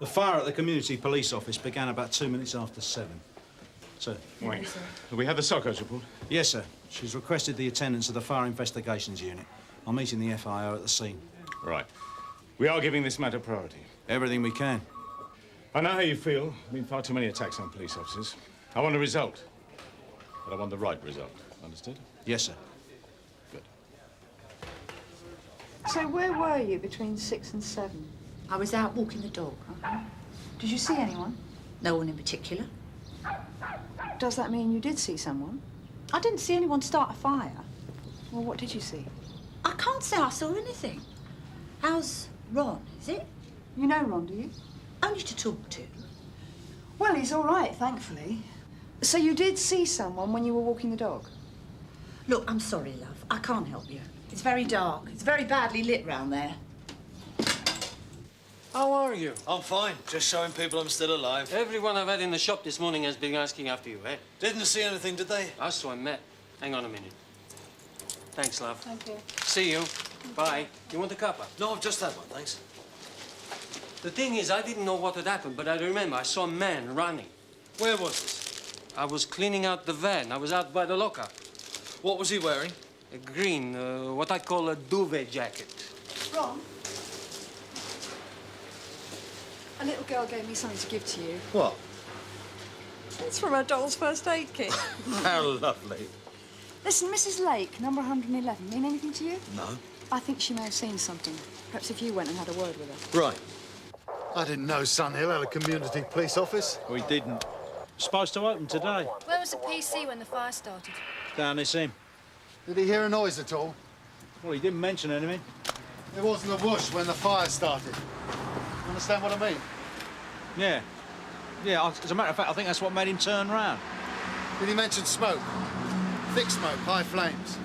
The fire at the community police office began about 2 minutes after 7. Sir. Wait. We have the Socco's report? Yes, sir. She's requested the attendance of the Fire Investigations Unit. I'm meeting the FIO at the scene. Right. We are giving this matter priority. Everything we can. I know how you feel. There have been far too many attacks on police officers. I want a result. But I want the right result. Understood? Yes, sir. Good. So where were you between 6 and 7? I was out walking the dog. Did you see anyone? No one in particular. Does that mean you did see someone? I didn't see anyone start a fire. Well, what did you see? I can't say I saw anything. How's Ron, is it? You know Ron, do you? Only to talk to. Well, he's all right, thankfully. So you did see someone when you were walking the dog? Look, I'm sorry, love. I can't help you. It's very dark. It's very badly lit round there. How are you? I'm fine. Just showing people I'm still alive. Everyone I've had in the shop this morning has been asking after you, eh? Didn't see anything, did they? I saw him, Matt. Hang on a minute. Thanks, love. Thank you. See you. Bye. You want a cuppa? No, I've just had one, thanks. The thing is, I didn't know what had happened, but I remember I saw a man running. Where was this? I was cleaning out the van. I was out by the locker. What was he wearing? A green, what I call a duvet jacket. Ron? A little girl gave me something to give to you. What? It's from her doll's first aid kit. How lovely. Listen, Mrs. Lake, number 111, mean anything to you? No. I think she may have seen something. Perhaps if you went and had a word with her. Right. I didn't know Sunhill had a community police office. We didn't. Supposed to open today. Where was the PC when the fire started? Down this end. Did he hear a noise at all? Well, he didn't mention anything. There wasn't a whoosh when the fire started. Understand what I mean? Yeah. Yeah, as a matter of fact, I think that's what made him turn round. Did he mention smoke? Thick smoke, high flames.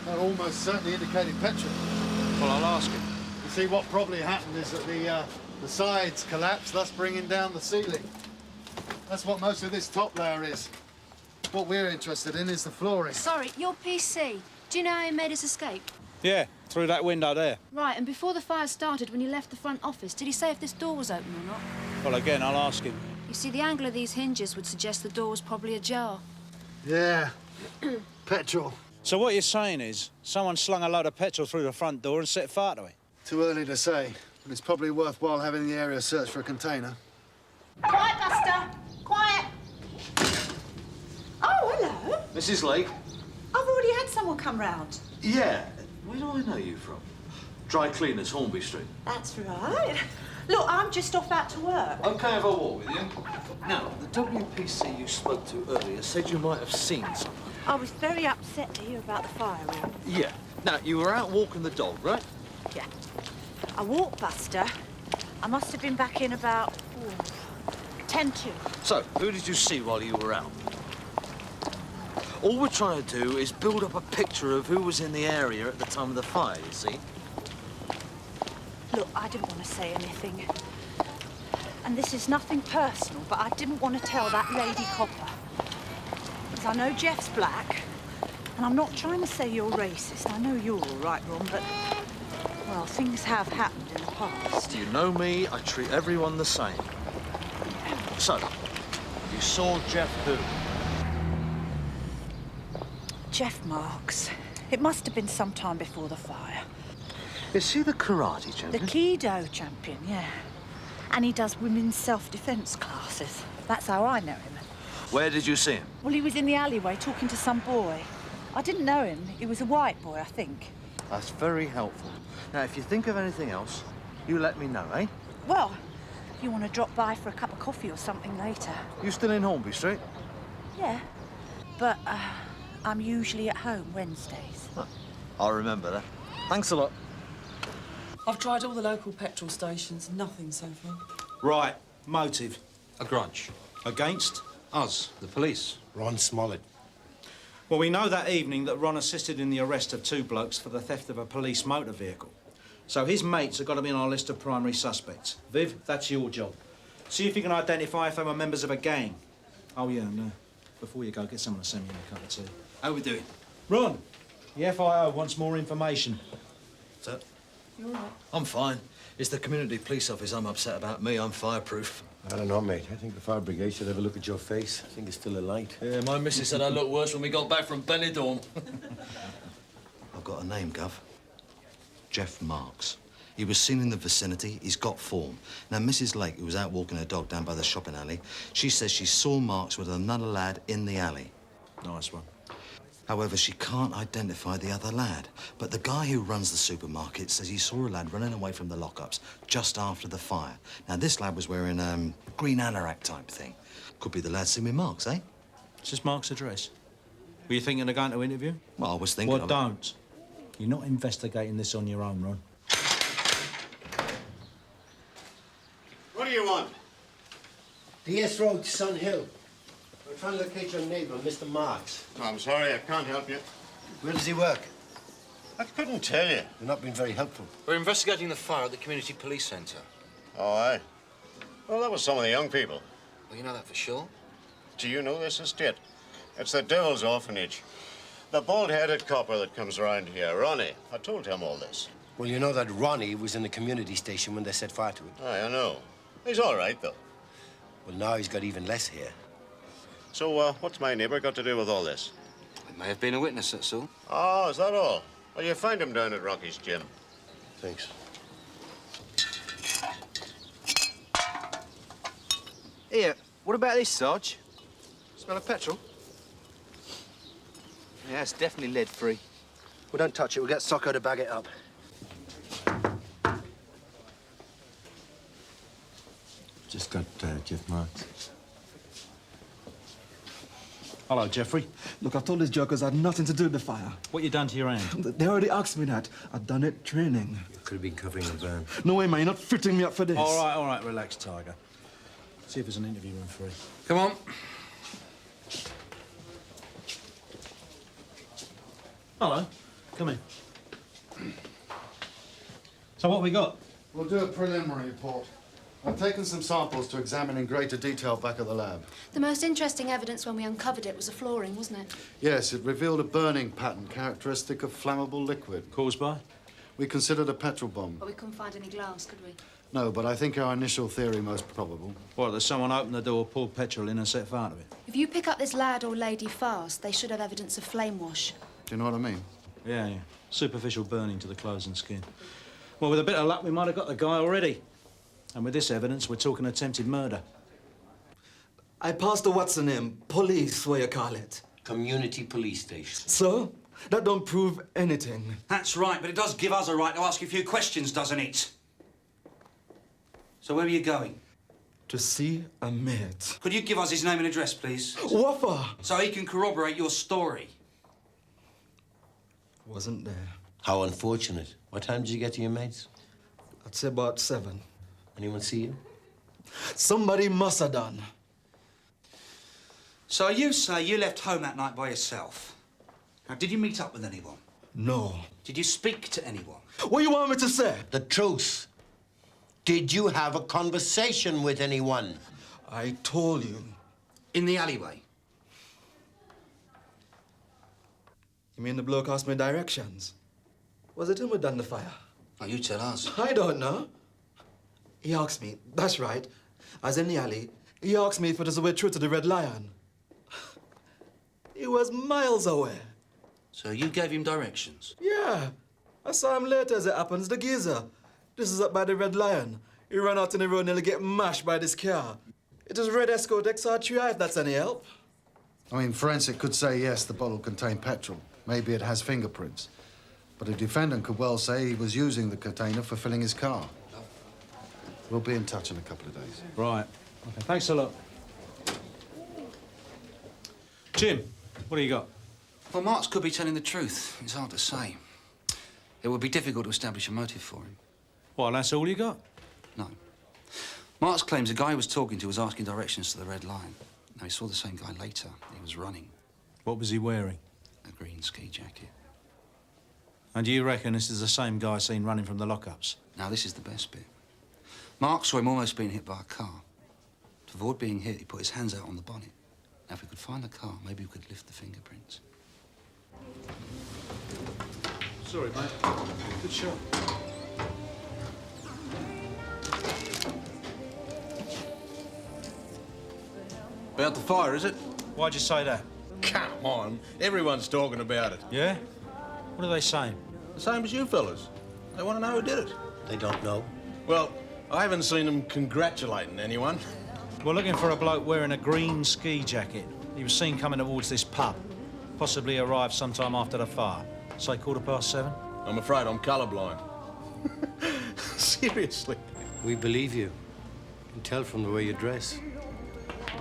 That almost certainly indicated petrol. Well, I'll ask him. You see, what probably happened is that the sides collapsed, thus bringing down the ceiling. That's what most of this top layer is. What we're interested in is the flooring. Sorry, your PC. Do you know how he made his escape? Yeah, through that window there. Right, and before the fire started, when he left the front office, did he say if this door was open or not? Well, again, I'll ask him. You see, the angle of these hinges would suggest the door was probably ajar. Yeah. Petrol. So what you're saying is someone slung a load of petrol through the front door and set fire to it? Too early to say, but it's probably worthwhile having the area searched for a container. Quiet, Buster. Quiet. Oh, hello. Mrs. Lake? I've already had someone come round. Yeah. Where do I know you from? Dry cleaners, Hornby Street. That's right. Look, I'm just off out to work. OK if I walk with you. Now, the WPC you spoke to earlier said you might have seen someone. I was very upset to hear about the fire ring. Yeah. Now, you were out walking the dog, right? Yeah. I walked Buster. I must have been back in about 10 to. So, who did you see while you were out? All we're trying to do is build up a picture of who was in the area at the time of the fire, you see? Look, I didn't want to say anything. And this is nothing personal, but I didn't want to tell that lady copper. Because I know Jeff's black, and I'm not trying to say you're racist. I know you're all right, Ron, but, well, things have happened in the past. You know me, I treat everyone the same. So, you saw Jeff who? Jeff Marks. It must have been some time before the fire. Is he the karate champion? The Kido champion, yeah. And he does women's self-defense classes. That's how I know him. Where did you see him? Well, he was in the alleyway talking to some boy. I didn't know him. He was a white boy, I think. That's very helpful. Now, if you think of anything else, you let me know, eh? Well, if you want to drop by for a cup of coffee or something later. You still in Hornby Street? Yeah. But, I'm usually at home Wednesdays. Huh. I'll remember that. Thanks a lot. I've tried all the local petrol stations, nothing so far. Right. Motive? A grudge. Against? Us, the police. Ron Smollett. Well, we know that evening that Ron assisted in the arrest of 2 blokes for the theft of a police motor vehicle. So his mates have got to be on our list of primary suspects. Viv, that's your job. See if you can identify if they were members of a gang. Oh, yeah, and before you go, get someone to send me a cup of tea. How we doing? Ron, the FIO wants more information. Sir? You all right? I'm fine. It's the community police office I'm upset about. Me, I'm fireproof. I don't know, mate. I think the fire brigade should have a look at your face. I think it's still alight. Yeah, my missus said I looked worse when we got back from Benidorm. I've got a name, Gov. Jeff Marks. He was seen in the vicinity. He's got form. Now, Mrs. Lake, who was out walking her dog down by the shopping alley, she says she saw Marks with another lad in the alley. Nice one. However, she can't identify the other lad. But the guy who runs the supermarket says he saw a lad running away from the lockups just after the fire. Now, this lad was wearing green anorak type thing. Could be the lad seen with Marks, eh? Is this Mark's address? Were you thinking of going to interview? Well, I was thinking Well, of don't. You're not investigating this on your own, Ron. What do you want? DS Road, Sun Hill. We're trying to locate your neighbor, Mr. Marks. Oh, I'm sorry, I can't help you. Where does he work? I couldn't tell you. You're not being very helpful. We're investigating the fire at the community police centre. Oh, aye. Well, that was some of the young people. Well, you know that for sure? Do you know this estate? It's the Devil's Orphanage. The bald-headed copper that comes around here, Ronnie. I told him all this. Well, you know that Ronnie was in the community station when they set fire to it. Aye, I know. He's all right, though. Well, now he's got even less here. So, what's my neighbour got to do with all this? It may have been a witness, that's all. Oh, is that all? Well, you find him down at Rocky's gym. Thanks. Here, what about this, Sarge? Smell of petrol? Yeah, it's definitely lead-free. Well, don't touch it. We'll get Socko to bag it up. Just got Jeff Marks. Hello, Jeffrey. Look, I've told these jokers I had nothing to do with the fire. What you done to your hand? They already asked me that. I've done it training. You could have been covering the burn. No way, man. You're not fitting me up for this. All right, relax, Tiger. See if there's an interview room free. Come on. Hello. Come in. So what we got? We'll do a preliminary report. I've taken some samples to examine in greater detail back at the lab. The most interesting evidence when we uncovered it was the flooring, wasn't it? Yes, it revealed a burning pattern characteristic of flammable liquid. Caused by? We considered a petrol bomb. But we couldn't find any glass, could we? No, but I think our initial theory most probable. What, that someone opened the door, poured petrol in and set fire to it? If you pick up this lad or lady fast, they should have evidence of flame wash. Do you know what I mean? Yeah. Superficial burning to the clothes and skin. Well, with a bit of luck, we might have got the guy already. And with this evidence, we're talking attempted murder. I passed the what's the name? Police, what you call it. Community police station. So? That don't prove anything. That's right, but it does give us a right to ask a few questions, doesn't it? So where are you going? To see a mate. Could you give us his name and address, please? What for? So he can corroborate your story. Wasn't there. How unfortunate. What time did you get to your mates? I'd say about 7. Anyone see you? Somebody must have done. So you say you left home that night by yourself. Now, did you meet up with anyone? No. Did you speak to anyone? What do you want me to say? The truth. Did you have a conversation with anyone? I told you. In the alleyway? You mean the bloke asked me directions? Was it him who done the fire? Oh, you tell us. I don't know. He asked me, that's right. I was in the alley. He asked me if it was the way through to the Red Lion. He was miles away. So you gave him directions? Yeah. I saw him later as it happens, the geezer. This is up by the Red Lion. He ran out in the road and nearly get mashed by this car. It is Red Escort XR3i, if that's any help. I mean, forensic could say, yes, the bottle contained petrol. Maybe it has fingerprints. But a defendant could well say he was using the container for filling his car. We'll be in touch in a couple of days. Right. Okay, thanks a lot. Jim, what do you got? Well, Marks could be telling the truth. It's hard to say. It would be difficult to establish a motive for him. Well, that's all you got? No. Marks claims the guy he was talking to was asking directions to the Red Lion. Now, he saw the same guy later. He was running. What was he wearing? A green ski jacket. And do you reckon this is the same guy seen running from the lockups? Now, this is the best bit. Mark saw him almost being hit by a car. To avoid being hit, he put his hands out on the bonnet. Now, if we could find the car, maybe we could lift the fingerprints. Sorry, mate. Good shot. About the fire, is it? Why'd you say that? Come on. Everyone's talking about it. Yeah? What are they saying? The same as you fellas. They want to know who did it. They don't know. Well, I haven't seen them congratulating anyone. We're looking for a bloke wearing a green ski jacket. He was seen coming towards this pub. Possibly arrived sometime after the fire. Say 7:15? I'm afraid I'm colourblind. Seriously. We believe you. You can tell from the way you dress.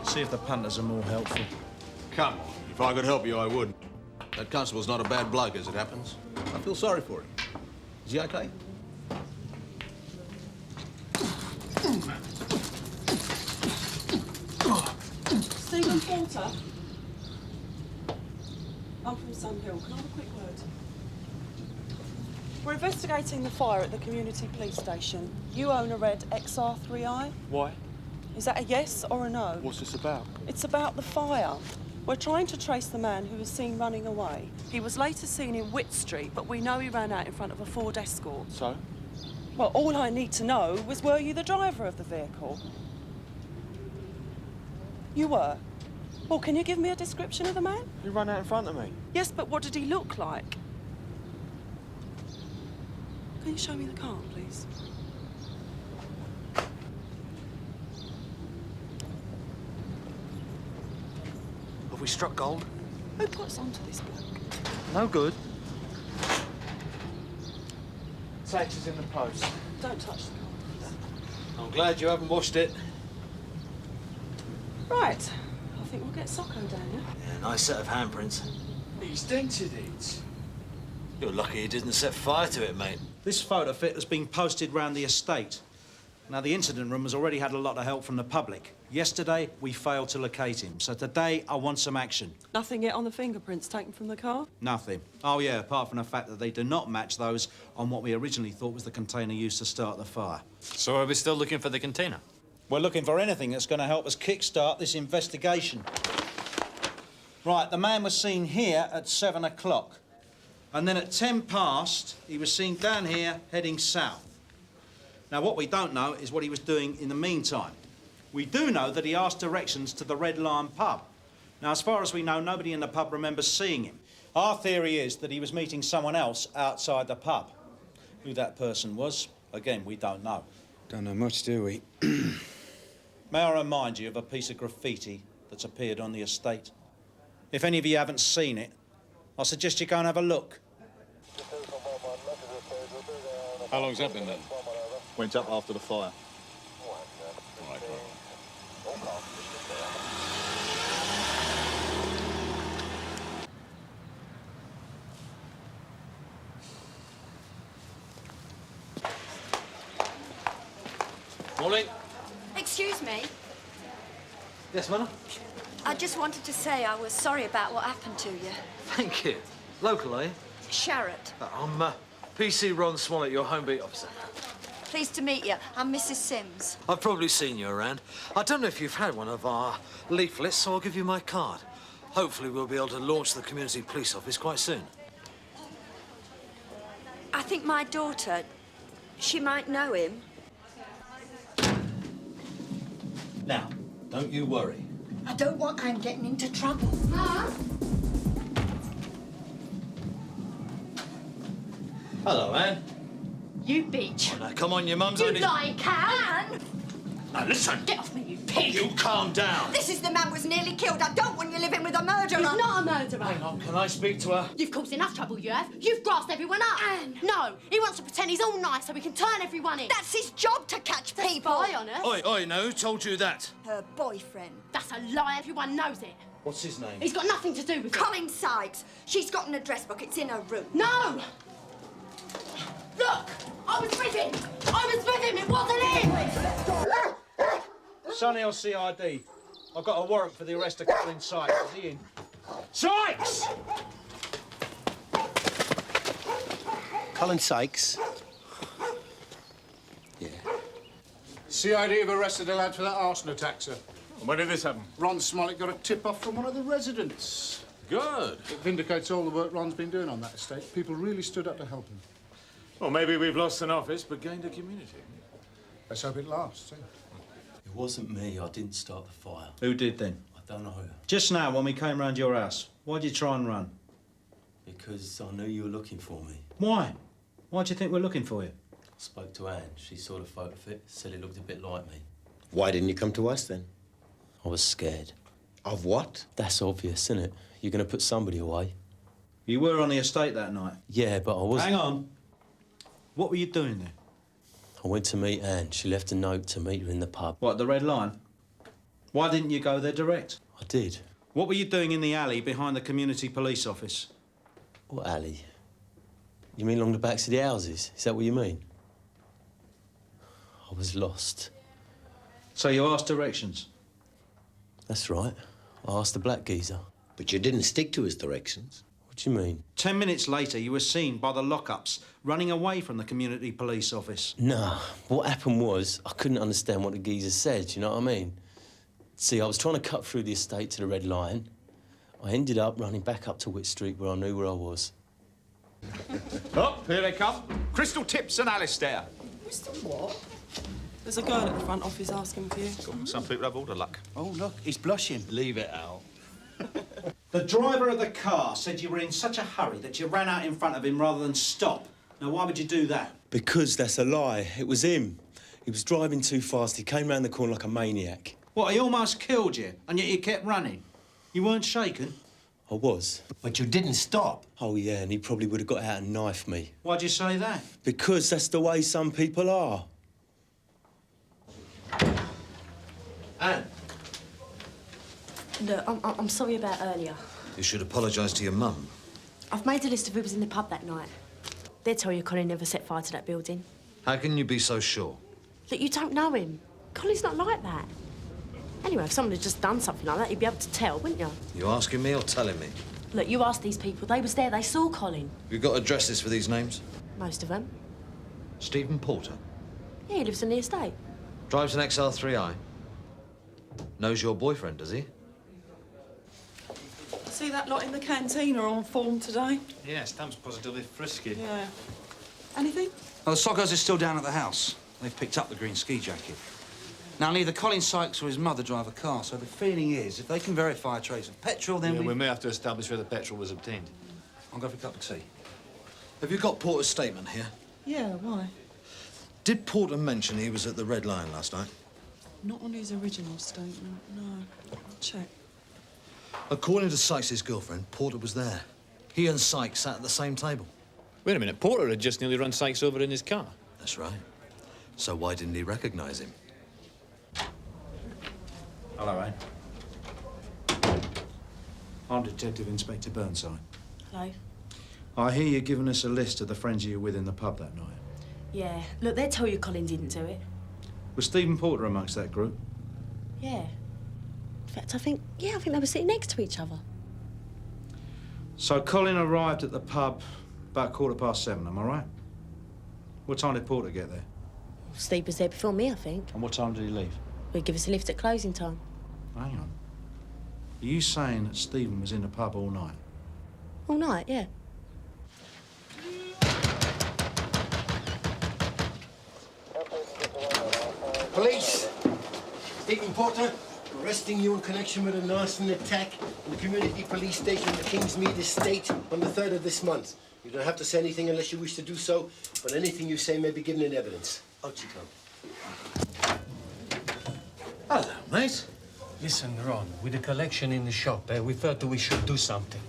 See if the punters are more helpful. Come on. If I could help you, I would. That constable's not a bad bloke, as it happens. I feel sorry for him. Is he okay? Stephen Porter. I'm from Sunhill. Can I have a quick word? We're investigating the fire at the community police station. You own a red XR3i. Why? Is that a yes or a no? What's this about? It's about the fire. We're trying to trace the man who was seen running away. He was later seen in Witt Street, but we know he ran out in front of a Ford Escort. So? Well, all I need to know was, were you the driver of the vehicle? You were? Well, can you give me a description of the man? He ran out in front of me. Yes, but what did he look like? Can you show me the car, please? Have we struck gold? Who puts onto this bloke? No good. Text is in the post. Don't touch the car. I'm glad you haven't washed it. Right. I think we'll get Socko down here. Yeah, nice set of handprints. He's dented it. You're lucky he didn't set fire to it, mate. This photo fit has been posted round the estate. Now, the incident room has already had a lot of help from the public. Yesterday, we failed to locate him. So today, I want some action. Nothing yet on the fingerprints taken from the car? Nothing. Oh, yeah, apart from the fact that they do not match those on what we originally thought was the container used to start the fire. So are we still looking for the container? We're looking for anything that's going to help us kick-start this investigation. Right, the man was seen here at 7 o'clock. And then at 10 past, he was seen down here heading south. Now, what we don't know is what he was doing in the meantime. We do know that he asked directions to the Red Lion pub. Now, as far as we know, nobody in the pub remembers seeing him. Our theory is that he was meeting someone else outside the pub. Who that person was, again, we don't know. Don't know much, do we? May I remind you of a piece of graffiti that's appeared on the estate? If any of you haven't seen it, I suggest you go and have a look. How long's that been then? Went up after the fire. Right. Morning. Excuse me. Yes, madam? I just wanted to say I was sorry about what happened to you. Thank you. Local, are you? Sharrett. I'm PC Ron Smollett, your home beat officer. Pleased to meet you. I'm Mrs. Sims. I've probably seen you around. I don't know if you've had one of our leaflets, so I'll give you my card. Hopefully we'll be able to launch the community police office quite soon. I think my daughter, she might know him. Now, don't you worry. I don't want I'm getting into trouble. Mum? Hello, Anne. You beach. Oh, now, come on, your mum's You only... lying cow! Anne! Now, listen. Get off me, you pig! You calm down. This is the man was nearly killed. I don't want you living with a murderer. He's not a murderer. Hang on, can I speak to her? You've caused enough trouble, you have. You've grassed everyone up. Anne. No, he wants to pretend he's all nice so we can turn everyone in. That's his job to catch people. Spy on us. Oi, no, who told you that? Her boyfriend. That's a lie. Everyone knows it. What's his name? He's got nothing to do with it. Colin Sykes. She's got an address book. It's in her room. No! Look! I was with him! I was with him! It wasn't him! Sunhill CID. I've got a warrant for the arrest of Colin Sykes. Is he in? Sykes! Colin Sykes. Yeah. CID have arrested a lad for that arson attack, sir. When did this happen? Ron Smollett got a tip-off from one of the residents. Good. It vindicates all the work Ron's been doing on that estate. People really stood up to help him. Well, maybe we've lost an office, but gained a community. Let's hope it lasts, eh? It wasn't me. I didn't start the fire. Who did then? I don't know. Just now, when we came round your house, why'd you try and run? Because I knew you were looking for me. Why? Why do you think we're looking for you? I spoke to Anne. She saw the photo fit, said it looked a bit like me. Why didn't you come to us then? I was scared. Of what? That's obvious, isn't it? You're going to put somebody away. You were on the estate that night? Yeah, but I was... Hang on. What were you doing there? I went to meet Anne. She left a note to meet her in the pub. What, the Red Lion? Why didn't you go there direct? I did. What were you doing in the alley behind the community police office? What alley? You mean along the backs of the houses? Is that what you mean? I was lost. So you asked directions? That's right. I asked the black geezer. But you didn't stick to his directions. What do you mean? 10 minutes later, you were seen by the lockups running away from the community police office. Nah, what happened was I couldn't understand what the geezer said, you know what I mean? See, I was trying to cut through the estate to the Red Lion. I ended up running back up to Witt Street where I knew where I was. Oh, here they come. Crystal Tips and Alistair. Crystal what? There's a girl at the front office asking for you. Some people have all the luck. Oh, look, he's blushing. Leave it out. The driver of the car said you were in such a hurry that you ran out in front of him rather than stop. Now, why would you do that? Because that's a lie. It was him. He was driving too fast. He came round the corner like a maniac. What, he almost killed you, and yet you kept running? You weren't shaken? I was. But you didn't stop. Oh, yeah, and he probably would have got out and knifed me. Why'd you say that? Because that's the way some people are. Anne. Look, I'm sorry about earlier. You should apologise to your mum. I've made a list of who was in the pub that night. They'll tell you Colin never set fire to that building. How can you be so sure? Look, you don't know him. Colin's not like that. Anyway, if someone had just done something like that, you'd be able to tell, wouldn't you? You asking me or telling me? Look, you asked these people. They was there. They saw Colin. You got addresses for these names? Most of them. Stephen Porter. Yeah, he lives on the estate. Drives an XR3i. Knows your boyfriend, does he? See that lot in the canteen are on form today? Yeah, Stam's positively frisky. Yeah. Anything? Oh, the Soggers are still down at the house. They've picked up the green ski jacket. Now, neither Colin Sykes or his mother drive a car, so the feeling is, if they can verify a trace of petrol, then we may have to establish where the petrol was obtained. I'll go for a cup of tea. Have you got Porter's statement here? Yeah, why? Did Porter mention he was at the Red Lion last night? Not on his original statement, no. I'll check. According to Sykes' girlfriend, Porter was there. He and Sykes sat at the same table. Wait a minute, Porter had just nearly run Sykes over in his car. That's right. So why didn't he recognise him? Hello, Anne. I'm Detective Inspector Burnside. Hello. I hear you're giving us a list of the friends you were with in the pub that night. Yeah. Look, they'll tell you Colin didn't do it. Was Stephen Porter amongst that group? Yeah. In fact, I think they were sitting next to each other. So Colin arrived at the pub about 7:15, am I right? What time did Porter get there? Steve was there before me, I think. And what time did he leave? He'd give us a lift at closing time. Hang on. Are you saying that Stephen was in the pub all night? All night, yeah. Police! Stephen Porter, arresting you in connection with an arson attack in the community police station at Kingsmead Estate on the 3rd of this month. You don't have to say anything unless you wish to do so, but anything you say may be given in evidence. Out you come. Hello, mate. Listen, Ron, with the collection in the shop, we thought we should do something.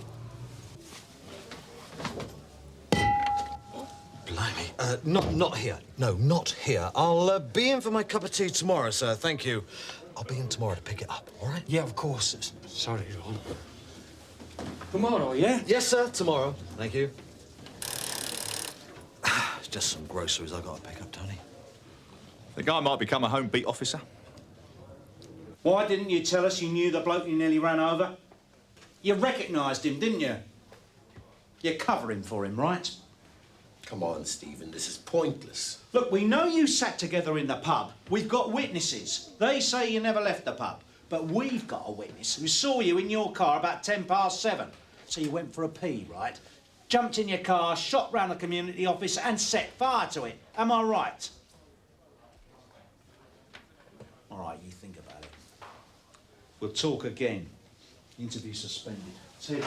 Blimey. Not here. No, not here. I'll be in for my cup of tea tomorrow, sir. Thank you. I'll be in tomorrow to pick it up, all right? Yeah, of course. Sorry, Ron. Tomorrow, yeah? Yes, sir. Tomorrow. Thank you. Just some groceries I got to pick up, Tony. The guy might become a home beat officer. Why didn't you tell us you knew the bloke you nearly ran over? You recognised him, didn't you? You're covering for him, right? Come on, Stephen, this is pointless. Look, we know you sat together in the pub. We've got witnesses. They say you never left the pub. But we've got a witness who saw you in your car about 7:10. So you went for a pee, right? Jumped in your car, shot round the community office and set fire to it. Am I right? All right, you think about it. We'll talk again. Interview suspended. See you.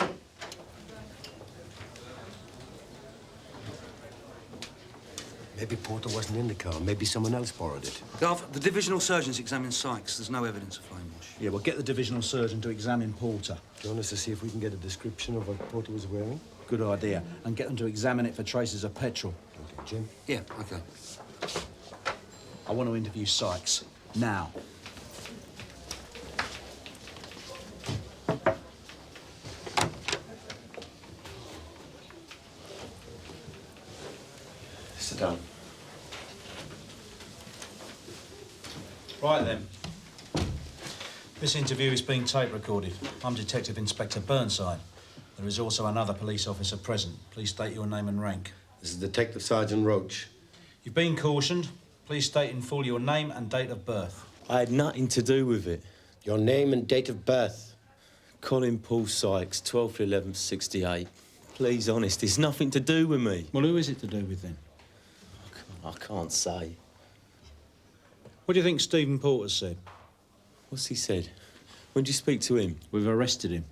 Maybe Porter wasn't in the car. Maybe someone else borrowed it. Gov, the divisional surgeons examined Sykes. There's no evidence of flame wash. Yeah, well, get the divisional surgeon to examine Porter. Do you want us to see if we can get a description of what Porter was wearing? Good idea. And get them to examine it for traces of petrol. Okay, Jim? Yeah, okay. I want to interview Sykes. Now. Sit down. Right then. This interview is being tape recorded. I'm Detective Inspector Burnside. There is also another police officer present. Please state your name and rank. This is Detective Sergeant Roach. You've been cautioned. Please state in full your name and date of birth. I had nothing to do with it. Your name and date of birth. Colin Paul Sykes, 12th 11th 68. Please, honest, it's nothing to do with me. Well, who is it to do with then? I can't say. What do you think Stephen Porter said? What's he said? When did you speak to him? We've arrested him.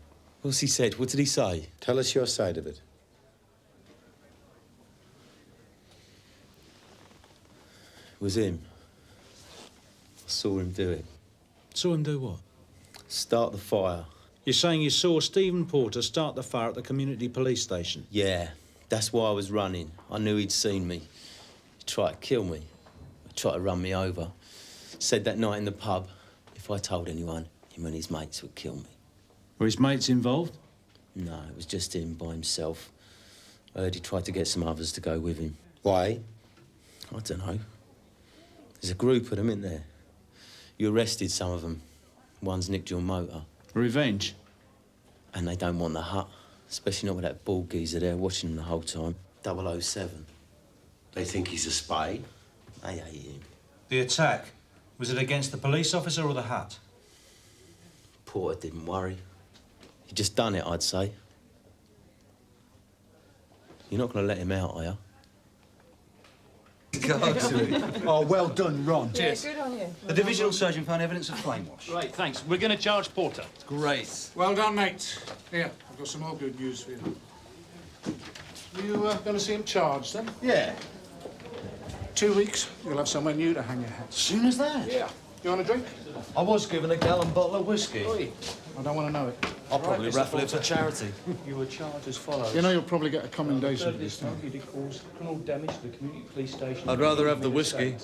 What's he said? What did he say? Tell us your side of it. It was him. I saw him do it. Saw him do what? Start the fire. You're saying you saw Stephen Porter start the fire at the community police station? Yeah, that's why I was running. I knew he'd seen me. He tried to kill me. He tried to run me over. Said that night in the pub, if I told anyone, him and his mates would kill me. Were his mates involved? No, it was just him by himself. I heard he tried to get some others to go with him. Why? I don't know. There's a group of them in there. You arrested some of them. One's nicked your motor. Revenge? And they don't want the hut, especially not with that bald geezer there watching them the whole time. 007. They think he's a spy? They hate him. The attack, was it against the police officer or the hut? Porter didn't worry. He just done it, I'd say. You're not going to let him out, are you? Oh, well done, Ron. Cheers. Good on you. The divisional surgeon found evidence of flame wash. Right, thanks. We're going to charge Porter. Great. Well done, mate. Here, I've got some more good news for you. You going to see him charged, then? Yeah. 2 weeks, you'll have somewhere new to hang your hat. Soon as that? Yeah. You want a drink? I was given a gallon bottle of whiskey. Oi. I don't want to know it. I'll probably raffle it for charity. You were charged as follows. You know you'll probably get a commendation for this thing. You did cause criminal damage to the community police station. I'd rather have the whiskey.